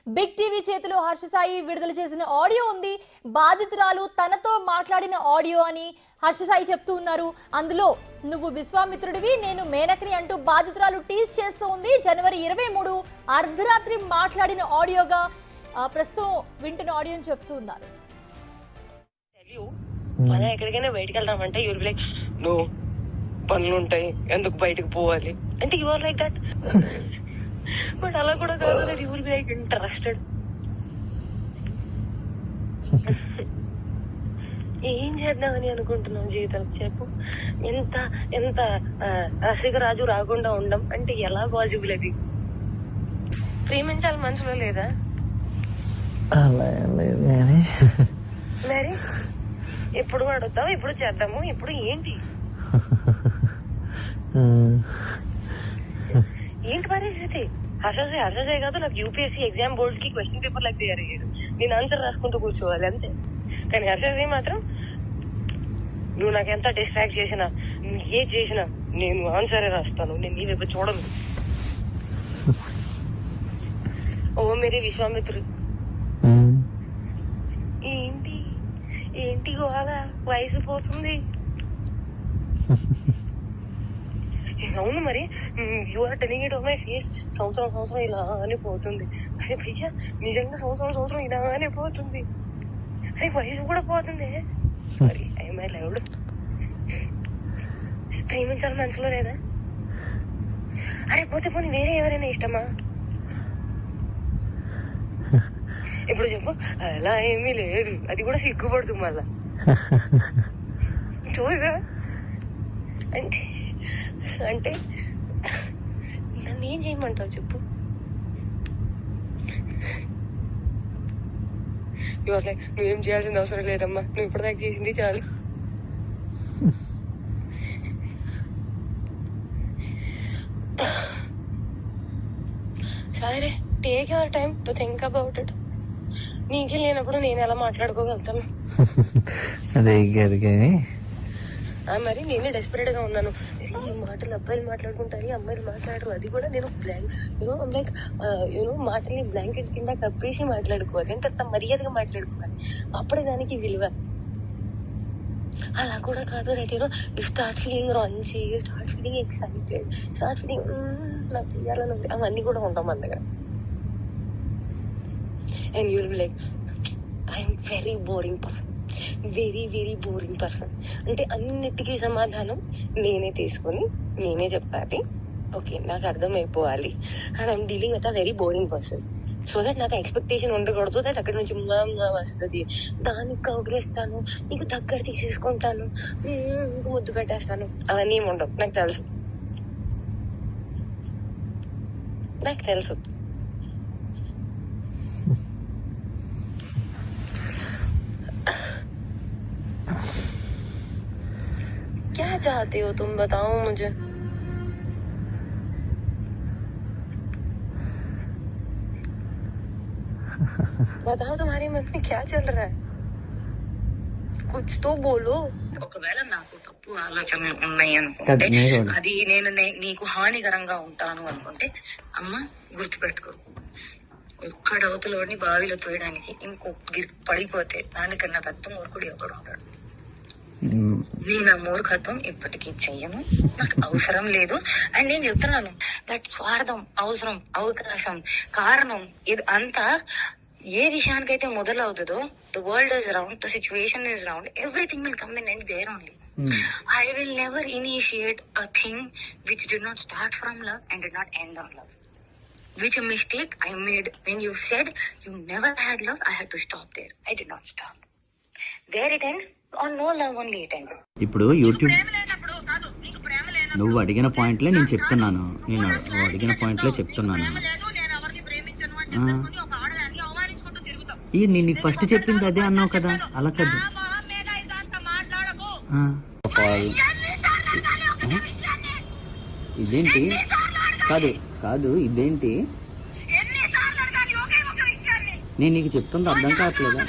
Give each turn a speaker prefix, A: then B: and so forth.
A: Big TV చేతిలో హర్ష సాయి విడుదల చేసిన ఆడియో ఉంది. బాధితురాలు తనతో మాట్లాడిన ఆడియో అని హర్ష సాయి చెప్తూ ఉన్నారు. అందులో నువ్వు విశ్వామిత్రుడివి, నేను మేనకని అంటూ బాధితురాలు టీజ్ చేస్తూ ఉంది. జనవరి 23 అర్ధరాత్రి మాట్లాడిన ఆడియోగా ప్రస్తుతం వింటున్న ఆడియో అని చెప్తూ ఉన్నారు.
B: మనం ఎక్కడికైనా బయటకు వెళ్దామంటే యూర్ లైక్ నో పనులు ఉంటాయి, ఎందుకు బయటకు పోవాలి అంటే you are like that. But అలా కూడా కాదు, you will be like interested. ఏం చేద్దామని అనుకుంటున్నావు జీవితం చెప్పు. ఎంత ఎంత రసికరాజు రాకుండా ఉండం అంటే ఎలా పాసిబుల్? అది ప్రేమించాలి మనసులో లేదా? మరి ఎప్పుడు అడుగుతావు, ఎప్పుడు చేద్దాము, ఇప్పుడు ఏంటి ఏంటి పరిస్థితి? హర్షసే కాదు, నాకు యూపీఎస్సీ ఎగ్జామ్ బోర్డ్స్ కి క్వశ్చన్ పేపర్ లాగా తయారు అయ్యాడు. నేను ఆన్సర్ రాసుకుంటూ కూర్చోవాలి అంతే. కానీ హర్షసే మాత్రం నువ్వు నాకు ఎంత డిస్ట్రాక్ట్ చేసినా, ఏ చేసినా నేను ఆన్సరే రాస్తాను, నేను నీ వైపు చూడను. ఓ మేరీ విశ్వామిత్రుడు. ఏంటి ఏంటి గోళ? వయసు పోతుంది. అవును మరి, you are telling it on my face. సంవత్సరం ఇలానే పోతుంది. అరే భయ్యా, నిజంగా సంవత్సరం ఇలానే పోతుంది. అరే వయసు కూడా పోతుంది. Sorry, I loved. ప్రేమించాలి మనసులో లేదా? అరే పోతే పోనీ వేరే ఎవరైనా ఇష్టమా? ఇప్పుడు చెప్పు. అలా ఏమీ లేదు, అది కూడా సిగ్గుపడుతుంది మళ్ళా. చూసా అంటే అంటే నన్ను ఏం చేయమంటావు చెప్పు. నువ్వేం చేయాల్సిన అవసరం లేదమ్మా, నువ్వు ఇప్పటిదాకా చేసింది చాలు. సరే, take your time to think about it. నీకే లేనప్పుడు నేను ఎలా మాట్లాడుకోగలుగుతాను? మరి నేనే డెస్పరేట్ గా ఉన్నాను. ఈ మాటలు అబ్బాయిలు మాట్లాడుకుంటారు, అమ్మాయిలు మాట్లాడరు. అది కూడా నేను లైక్ మాటల్ని బ్లాంకెట్ కింద కప్పేసి మాట్లాడుకోవాలి. అంటే మర్యాదగా మాట్లాడుకోవాలి, అప్పుడే దానికి విలువ. అలా కూడా కాదు. That you start feeling Ranchi, start feeling excited, start feeling నాకు చేయాలని ఉంది. అవన్నీ కూడా ఉంటాం మన దగ్గర. And you'll be like, I'm very boring person, very very boring person. అంటే అన్నిటికీ సమాధానం నేనే తీసుకొని నేనే చెప్పాలి. ఓకే, నాకు అర్థమైపోవాలి. And I'm dealing with a very boring person. So that నాకు ఎక్స్పెక్టేషన్ ఉండకూడదు. దట్ అక్కడి నుంచి వస్తుంది, దానికి కౌగిలిస్తాను, నీకు దగ్గర తీసేసుకుంటాను, నీకు ముద్దు పెట్టేస్తాను. అవన్నీ ఏమి ఉండవు. నాకు తెలుసు. क्या चाहते हो तुम, बताओ मुझे. बताओ तुम्हारे मन में क्या चल रहा है, कुछ तो बोलो. ఒకవేళ నాకు తప్పు ఆలోచనలు ఉన్నాయి అనుకుంటే, అది నేను నీకు హానికరంగా ఉంటాను అనుకుంటే, అమ్మ గుర్తుపెట్టుకో, ఒక్కడ అవతలోని బావిలో తోయడానికి ఇంకొక పడిపోతే దానికన్నా పెద్ద మూర్ఖుడు ఎవడు ఉంటాడు. నేను ఆ మూర్ఖత్వం ఇప్పటికీ చెయ్యను, నాకు అవసరం లేదు. అండ్ నేను చెప్తున్నాను, దట్ స్వార్థం, అవసరం, అవకాశం, కారణం, ఇది అంతా ఏ విషయానికైతే మొదలవుతుందో, the world is round, the situation is round, everything will come and end there only. I will never initiate a thing which did not start from love and did not end on love. Which a mistake I made when you said you never had love. I had to stop there. I did not stop. There it end. On no love only it ended.
C: ఇప్పుడు YouTube నువ్వు అడిగిన పాయింట్లే నేను చెప్తున్నాను. నేను అడిగిన పాయింట్లే చెప్తున్నాను. నేను నీకు ఫస్ట్ చెప్పింది అదే అన్నావు కదా, అలా కదా. ఇదేంటి? కాదు ఇదేంటి? నేను నీకు చెప్తుంది అర్థం కావట్లేదా?